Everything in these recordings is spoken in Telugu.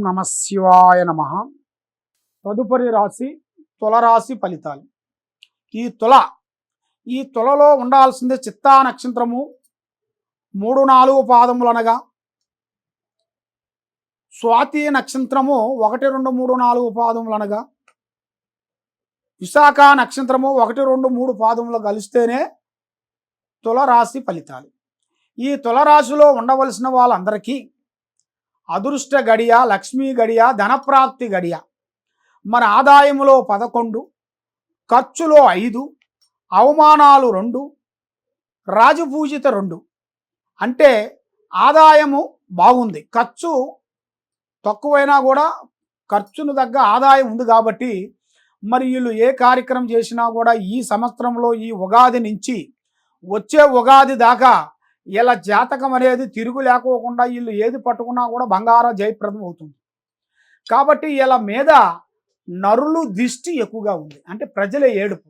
నమః శివాయ నమః. తదుపరి రాశి తులరాశి ఫలితాలు. ఈ తులలో ఉండాల్సిందే చిత్తా నక్షత్రము 3-4 పాదములనగా, స్వాతి నక్షత్రము 1, 2, 3, 4 పాదములనగా, విశాఖ నక్షత్రము 1, 2, 3 పాదములు కలిస్తేనే తులరాశి ఫలితాలు. ఈ తులరాశిలో ఉండవలసిన వాళ్ళందరికీ అదృష్ట గడియ, లక్ష్మీ గడియ, ధనప్రాప్తి గడియ. మన ఆదాయములో 11, ఖర్చులో 5, అవమానాలు 2, రాజపూజిత 2. అంటే ఆదాయము బాగుంది, ఖర్చు తక్కువైనా కూడా ఖర్చును తగ్గ ఆదాయం ఉంది. కాబట్టి మరి వీళ్ళు ఏ కార్యక్రమం చేసినా కూడా ఈ సంవత్సరంలో ఈ ఉగాది నుంచి వచ్చే ఉగాది దాకా ఇలా జాతకం అనేది తిరుగు లేకోకుండా వీళ్ళు ఏది పట్టుకున్నా కూడా బంగార జయప్రదం అవుతుంది. కాబట్టి వీళ్ళ మీద నరులు దిష్టి ఎక్కువగా ఉంది, అంటే ప్రజల ఏడుపు.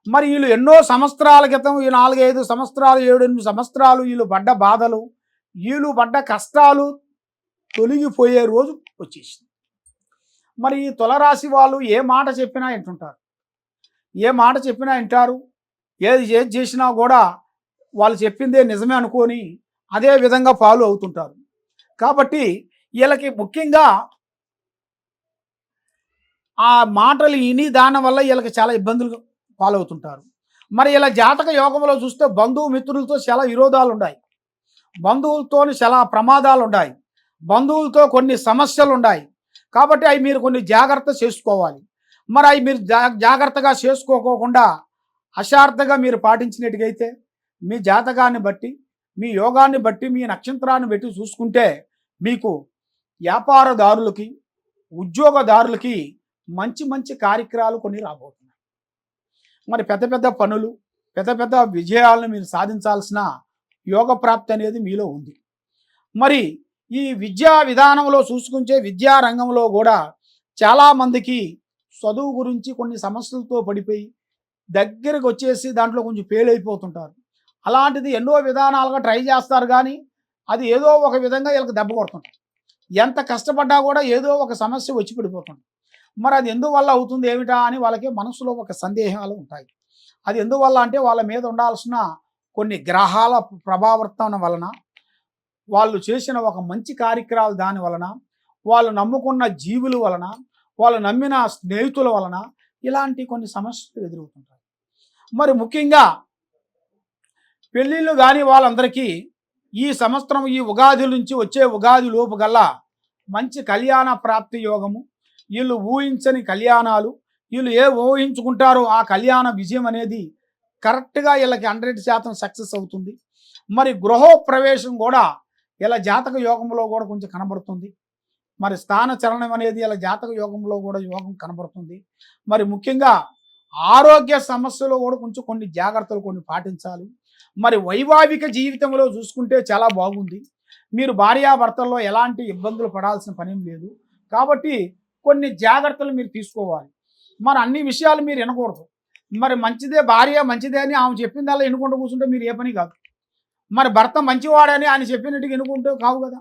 మరి వీళ్ళు ఎన్నో సంవత్సరాల క్రితం, ఈ 4-5 సంవత్సరాలు, 7-8 సంవత్సరాలు వీళ్ళు పడ్డ బాధలు, వీళ్ళు పడ్డ కష్టాలు తొలగిపోయే రోజు వచ్చేసింది. మరి ఈ తులరాశి వాళ్ళు ఏ మాట చెప్పినా వింటుంటారు, ఏ మాట చెప్పినా వింటారు. ఏది చేసినా కూడా వాళ్ళు చెప్పిందే నిజమే అనుకొని అదే విధంగా ఫాలో అవుతుంటారు. కాబట్టి వీళ్ళకి ముఖ్యంగా ఆ మాటలు విని దానివల్ల వీళ్ళకి చాలా ఇబ్బందులు పాలవుతుంటారు. మరి ఇలా జాతక యోగంలో చూస్తే బంధువు మిత్రులతో చాలా విరోధాలు ఉన్నాయి, బంధువులతో చాలా ప్రమాదాలు ఉన్నాయి, బంధువులతో కొన్ని సమస్యలు ఉన్నాయి. కాబట్టి అవి మీరు కొన్ని జాగ్రత్త చేసుకోవాలి. మరి అవి మీరు జాగ్రత్తగా చేసుకోకోకుండా అశార్థంగా మీరు పాటించినట్టుగైతే మీ జాతకాన్ని బట్టి, మీ యోగాన్ని బట్టి, మీ నక్షత్రాన్ని బట్టి చూసుకుంటే మీకు వ్యాపారదారులకి, ఉద్యోగదారులకి మంచి మంచి కార్యక్రమాలు కొన్ని రాబోతున్నాయి. మరి పెద్ద పెద్ద పనులు, పెద్ద పెద్ద విజయాలను మీరు సాధించాల్సిన యోగ ప్రాప్తి అనేది మీలో ఉంది. మరి ఈ విద్యా విధానంలో చూసుకుంటే విద్యా రంగంలో కూడా చాలామందికి చదువు గురించి కొన్ని సమస్యలతో పడిపోయి దగ్గరకు వచ్చేసి దాంట్లో కొంచెం ఫెయిల్ అయిపోతుంటారు. అలాంటిది ఎన్నో విధానాలుగా ట్రై చేస్తారు, కానీ అది ఏదో ఒక విధంగా వీళ్ళకి దెబ్బ కొడుతుంటారు. ఎంత కష్టపడ్డా కూడా ఏదో ఒక సమస్య వచ్చి పడిపోతుంది. మరి అది ఎందువల్ల అవుతుంది ఏమిటా అని వాళ్ళకి మనసులో ఒక సందేహాలు ఉంటాయి. అది ఎందువల్ల అంటే వాళ్ళ మీద ఉండాల్సిన కొన్ని గ్రహాల ప్రభావర్తన వలన, వాళ్ళు చేసిన ఒక మంచి కార్యక్రమాలు దాని వలన, వాళ్ళు నమ్ముకున్న జీవుల వలన, వాళ్ళు నమ్మిన స్నేహితుల వలన ఇలాంటి కొన్ని సమస్యలు ఎదురవుతుంటాయి. మరి ముఖ్యంగా పెళ్ళిళ్ళు కానీ వాళ్ళందరికీ ఈ సంవత్సరం ఈ ఉగాది నుంచి వచ్చే ఉగాది లోపు గల్లా మంచి కళ్యాణ ప్రాప్తి యోగము, వీళ్ళు ఊహించని కళ్యాణాలు, వీళ్ళు ఏ ఊహించుకుంటారో ఆ కళ్యాణ విజయం అనేది కరెక్ట్గా వీళ్ళకి 100% సక్సెస్ అవుతుంది. మరి గృహప్రవేశం కూడా ఇలా జాతక యోగంలో కూడా కొంచెం కనబడుతుంది. మరి స్థాన చలనం అనేది ఇలా జాతక యోగంలో కూడా యోగం కనబడుతుంది. మరి ముఖ్యంగా ఆరోగ్య సమస్యలు కూడా కొంచెం కొన్ని జాగ్రత్తలు కొన్ని పాటించాలి. మరి వైవాహిక జీవితంలో చూసుకుంటే చాలా బాగుంది. మీరు భార్యాభర్తల్లో ఎలాంటి ఇబ్బందులు పడాల్సిన పనేం లేదు. కాబట్టి కొన్ని జాగ్రత్తలు మీరు తీసుకోవాలి. మరి అన్ని విషయాలు మీరు వినకూడదు. మరి మంచిదే, భార్య మంచిదే అని ఆమె చెప్పిందల్లా వినుకుంటూ కూర్చుంటే మీరు ఏ పని కాదు. మరి భర్త మంచివాడని ఆయన చెప్పినట్టుగా వినుకుంటే కావు కదా.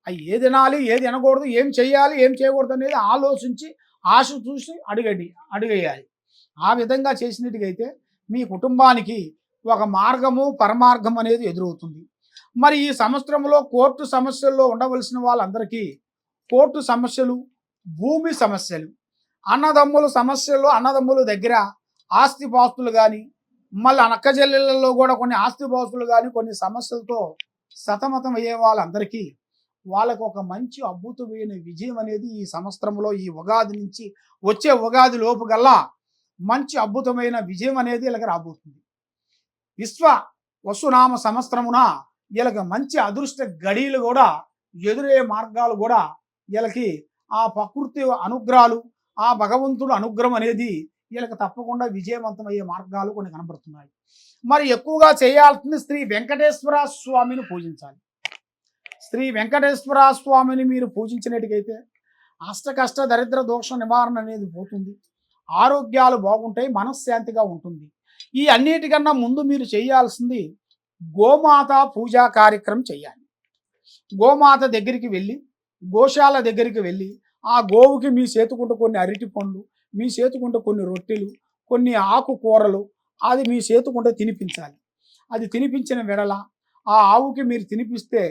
అవి ఏది వినాలి, ఏది వినకూడదు, ఏం చేయాలి, ఏం చేయకూడదు అనేది ఆలోచించి ఆశ చూసి అడిగేయాలి. ఆ విధంగా చేసినట్టుగా అయితే మీ కుటుంబానికి ఒక మార్గము, పరమార్గం అనేది ఎదురవుతుంది. మరి ఈ సంవత్సరంలో కోర్టు సమస్యల్లో ఉండవలసిన వాళ్ళందరికీ కోర్టు సమస్యలు, భూమి సమస్యలు, అన్నదమ్ముల సమస్యల్లో అన్నదమ్ముల దగ్గర ఆస్తిపాస్తులు కానీ, మళ్ళీ అక్కచెల్లెళ్ళలో కూడా కొన్ని ఆస్తిపాస్తులు కానీ కొన్ని సమస్యలతో సతమతం అయ్యే వాళ్ళందరికీ వాళ్ళకు ఒక మంచి అద్భుతమైన విజయం అనేది ఈ సంవత్సరంలో ఈ ఉగాది నుంచి వచ్చే ఉగాది లోపు గల్లా మంచి అద్భుతమైన విజయం అనేది వీళ్ళకి రాబోతుంది. వసునామ సంవత్సరమున వీళ్ళకి మంచి అదృష్ట గడియలు కూడా ఎదురయ్యే మార్గాలు కూడా వీళ్ళకి ఆ ప్రకృతి అనుగ్రహాలు, ఆ భగవంతుడు అనుగ్రహం అనేది వీళ్ళకి తప్పకుండా విజయవంతమయ్యే మార్గాలు కొన్ని కనబడుతున్నాయి. మరి ఎక్కువగా చేయాల్సింది శ్రీ వెంకటేశ్వర స్వామిని పూజించాలి. శ్రీ వెంకటేశ్వర స్వామిని మీరు పూజించినట్టుగైతే అష్టకష్ట దరిద్ర దోష నివారణ అనేది పోతుంది, ఆరోగ్యాలు బాగుంటాయి, మనశ్శాంతిగా ఉంటుంది. ఈ అన్నిటికన్నా ముందు మీరు చేయాల్సింది గోమాత పూజా కార్యక్రమం చేయాలి. గోమాత దగ్గరికి వెళ్ళి గోశాల దగ్గరికి వెళ్ళి ఆ గోవుకి మీ చేతుకుంటే కొన్ని అరటి పండ్లు, మీ చేతుకుంటే కొన్ని రొట్టెలు, కొన్ని ఆకుకూరలు అది మీ చేతుకుంటే తినిపించాలి. అది తినిపించిన వెడల ఆ ఆవుకి మీరు తినిపిస్తే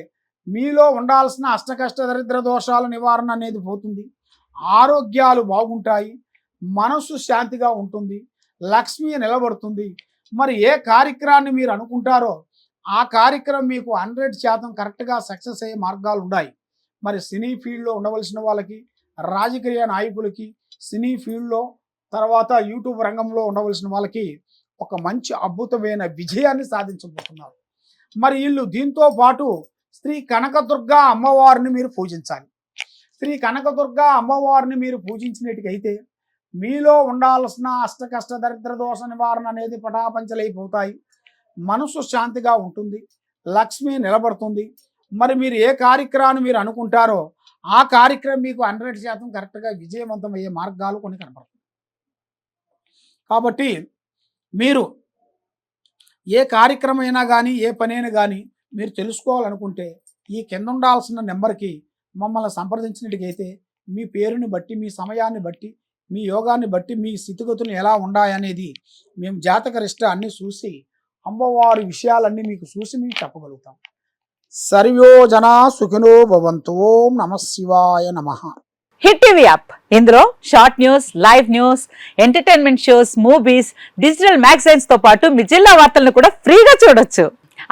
మీలో ఉండాల్సిన అష్టకష్ట దరిద్ర దోషాల నివారణ అనేది పోతుంది. ఆరోగ్యాలు బాగుంటాయి, మనస్సు శాంతిగా ఉంటుంది, లక్ష్మి నిలబడుతుంది. మరి ఏ కార్యక్రమాన్ని మీరు అనుకుంటారో ఆ కార్యక్రమం మీకు 100% కరెక్ట్గా సక్సెస్ అయ్యే మార్గాలు ఉన్నాయి. మరి సినీ ఫీల్డ్లో ఉండవలసిన వాళ్ళకి, రాజకీయ నాయకులకి, సినీ ఫీల్డ్లో తర్వాత యూట్యూబ్ రంగంలో ఉండవలసిన వాళ్ళకి ఒక మంచి అద్భుతమైన విజయాన్ని సాధించబోతున్నారు. మరి వీళ్ళు దీంతో పాటు శ్రీ కనకదుర్గ అమ్మవారిని మీరు పూజించాలి. శ్రీ కనకదుర్గ అమ్మవారిని మీరు పూజించినట్టుకైతే మీలో ఉండాల్సిన అష్టకష్ట దరిద్ర దోష నివారణ అనేది పటాపంచలైపోతాయి. మనసు శాంతిగా ఉంటుంది, లక్ష్మి నిలబడుతుంది. మరి మీరు ఏ కార్యక్రమాన్ని మీరు అనుకుంటారో ఆ కార్యక్రమం మీకు 100% కరెక్ట్గా విజయవంతమయ్యే మార్గాలు కొన్ని కనపడతాయి. కాబట్టి మీరు ఏ కార్యక్రమం అయినా కానీ, ఏ పనైనా కానీ మీరు తెలుసుకోవాలనుకుంటే ఈ కింద ఉండాల్సిన నెంబర్కి మమ్మల్ని సంప్రదించినట్టుకైతే మీ పేరుని బట్టి, మీ సమయాన్ని బట్టి, మీ యోగాన్ని బట్టి, మీ స్థితిగతులు ఎలా ఉన్నాయనేది మేము జాతకరిష్ట అన్నీ చూసి అమ్మవారి విషయాలన్నీ మీకు చూసి మేము చెప్పగలుగుతాం. సర్వో జనా సుఖినో భవంతు. ఓం నమః శివాయ నమః. హిట్ టీవీ యాప్, ఇందులో short news, live news, entertainment shows, movies, digital magazines తో పాటు మీ జిల్లా వార్తలను కూడా ఫ్రీగా చూడొచ్చు.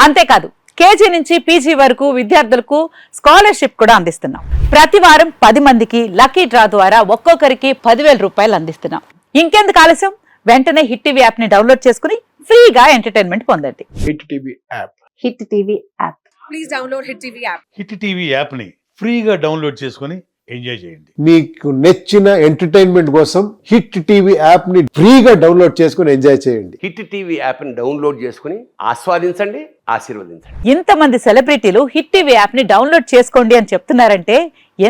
అంతేకాదు కేజీ నుంచి పీజీ వరకు విద్యార్థులకు స్కాలర్షిప్ కూడా అందిస్తున్నాం. ప్రతి వారం 10 మందికి లక్కీ డ్రా ద్వారా ఒక్కొక్కరికి 10,000 రూపాయలు అందిస్తున్నాం. ఇంకెందుకు ఆలస్యం, వెంటనే హిట్ టీవీ యాప్ ని డౌన్లోడ్ చేసుకుని ఫ్రీగా ఎంటర్టైన్మెంట్ పొందండి. Hit TV app. Hit TV app. Please download hit TV app. Hit TV యాప్ని ఫ్రీగా డౌన్లోడ్ చేసుకొని ఎంజాయ్ చేయండి. మీకు నచ్చిన ఎంటర్టైన్మెంట్ కోసం హిట్ టీవీ యాప్ ని ఫ్రీగా డౌన్లోడ్ చేసుకొని ఎంజాయ్ చేయండి. హిట్ టీవీ యాప్ని డౌన్లోడ్ చేసుకుని ఆస్వాదించండి, ఆశీర్వదించండి. ఇంతమంది సెలబ్రిటీలు హిట్ టీవీ యాప్ ని డౌన్లోడ్ చేసుకోండి అని చెప్తున్నారంటే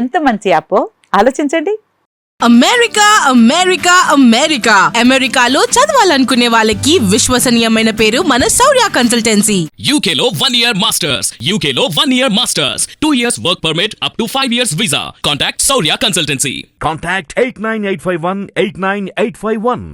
ఎంత మంచి యాప్ ఆలోచించండి. అమెరికా అమెరికా అమెరికా అమెరికాలో చదవాలనుకునే వాళ్ళకి విశ్వసనీయమైన పేరు మన శౌర్య కన్సల్టెన్సీ. UK లో 1 year masters, UK లో 1 year masters, 2 years work permit up to 5 years visa. Contact Saurya Consultancy. Contact 89851 89851.